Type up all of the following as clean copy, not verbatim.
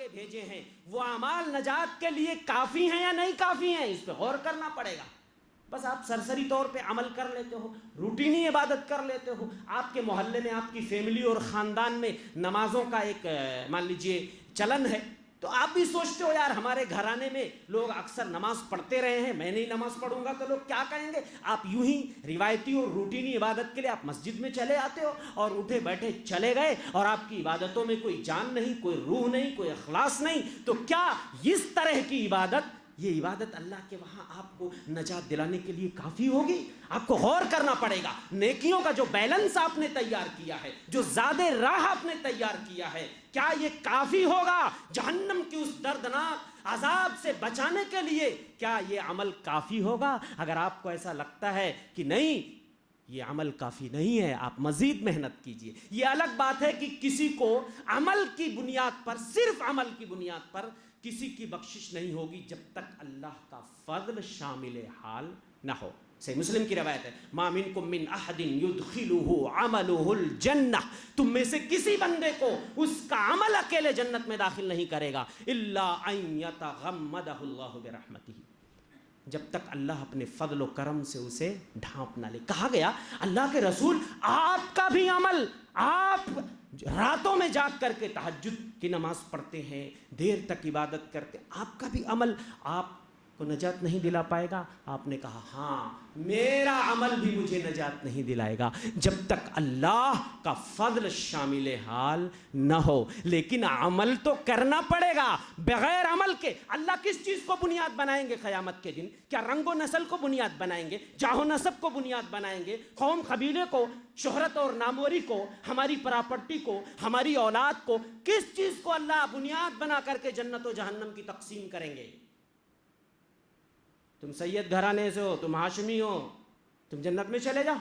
آگے بھیجے ہیں وہ اعمال نجات کے لیے کافی ہیں یا نہیں کافی ہیں، اس پہ غور کرنا پڑے گا۔ بس آپ سرسری طور پہ عمل کر لیتے ہو، روٹینی عبادت کر لیتے ہو، آپ کے محلے میں آپ کی فیملی اور خاندان میں نمازوں کا ایک مان لیجئے چلن ہے، تو آپ بھی سوچتے ہو یار ہمارے گھرانے میں لوگ اکثر نماز پڑھتے رہے ہیں، میں نہیں نماز پڑھوں گا تو لوگ کیا کہیں گے۔ آپ یوں ہی روایتی اور روٹینی عبادت کے لیے آپ مسجد میں چلے آتے ہو اور اٹھے بیٹھے چلے گئے، اور آپ کی عبادتوں میں کوئی جان نہیں، کوئی روح نہیں، کوئی اخلاص نہیں، تو کیا اس طرح کی عبادت، یہ عبادت اللہ کے وہاں آپ کو نجات دلانے کے لیے کافی ہوگی؟ آپ کو غور کرنا پڑے گا۔ نیکیوں کا جو بیلنس آپ نے تیار کیا ہے، جو زیادہ راہ آپ نے تیار کیا ہے، کیا یہ کافی ہوگا جہنم کی اس دردناک عذاب سے بچانے کے لیے؟ کیا یہ عمل کافی ہوگا؟ اگر آپ کو ایسا لگتا ہے کہ نہیں یہ عمل کافی نہیں ہے، آپ مزید محنت کیجئے۔ یہ الگ بات ہے کہ کسی کو عمل کی بنیاد پر، صرف عمل کی بنیاد پر کسی کی بخشش نہیں ہوگی جب تک اللہ کا فضل شامل حال نہ ہو۔ صحیح مسلم کی روایت ہے، ما منکم من احد یدخلہ عملہ الجنہ، تم میں سے کسی بندے کو اس کا عمل اکیلے جنت میں داخل نہیں کرے گا، الا ان یتغمدہ اللہ برحمتہ، جب تک اللہ اپنے فضل و کرم سے اسے ڈھانپ نہ لے۔ کہا گیا اللہ کے رسول آپ کا بھی عمل، آپ راتوں میں جاگ کر کے تہجد کی نماز پڑھتے ہیں، دیر تک عبادت کرتے ہیں، آپ کا بھی عمل آپ کو نجات نہیں دلا پائے گا؟ آپ نے کہا ہاں میرا عمل بھی مجھے نجات نہیں دلائے گا جب تک اللہ کا فضل شامل حال نہ ہو۔ لیکن عمل تو کرنا پڑے گا، بغیر عمل کے اللہ کس چیز کو بنیاد بنائیں گے قیامت کے دن؟ کیا رنگ و نسل کو بنیاد بنائیں گے؟ جاہ و نسب کو بنیاد بنائیں گے؟ قوم قبیلے کو، شہرت اور ناموری کو، ہماری پراپرٹی کو، ہماری اولاد کو، کس چیز کو اللہ بنیاد بنا کر کے جنت و جہنم کی تقسیم کریں گے؟ تم سید گھرانے سے ہو، تم ہاشمی ہو، تم جنت میں چلے جاؤ،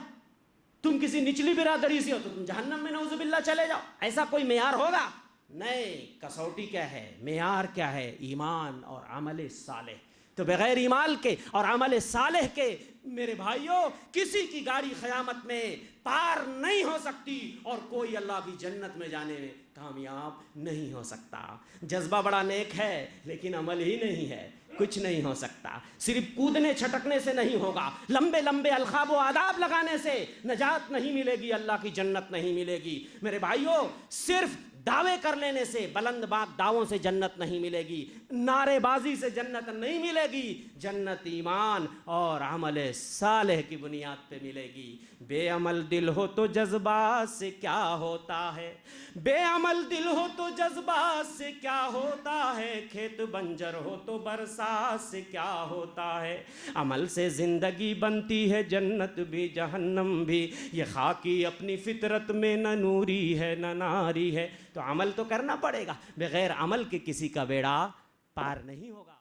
تم کسی نچلی برادری سے ہو تو تم جہنم میں نعوذ باللہ چلے جاؤ۔ ایسا کوئی معیار ہوگا؟ نہیں۔ کسوٹی کیا ہے، معیار کیا ہے؟ ایمان اور عمل صالح۔ تو بغیر ایمان کے اور عمل صالح کے میرے بھائیوں کسی کی گاڑی قیامت میں پار نہیں ہو سکتی، اور کوئی اللہ کی جنت میں جانے میں کامیاب نہیں ہو سکتا۔ جذبہ بڑا نیک ہے لیکن عمل ہی نہیں ہے، کچھ نہیں ہو سکتا۔ صرف کودنے چھٹکنے سے نہیں ہوگا، لمبے لمبے القاب و آداب لگانے سے نجات نہیں ملے گی، اللہ کی جنت نہیں ملے گی۔ میرے بھائیوں صرف دعوے کر لینے سے، بلند باغ دعووں سے جنت نہیں ملے گی، نعرے بازی سے جنت نہیں ملے گی۔ جنت ایمان اور عمل صالح کی بنیاد پہ ملے گی۔ بے عمل دل ہو تو جذبات سے کیا ہوتا ہے، بے عمل دل ہو تو جذبات سے کیا ہوتا ہے، کھیت بنجر ہو تو برسات سے کیا ہوتا ہے۔ عمل سے زندگی بنتی ہے جنت بھی جہنم بھی، یہ خاکی اپنی فطرت میں نہ نوری ہے نہ ناری ہے۔ تو عمل تو کرنا پڑے گا، بغیر عمل کے کسی کا بیڑا پار نہیں ہوگا۔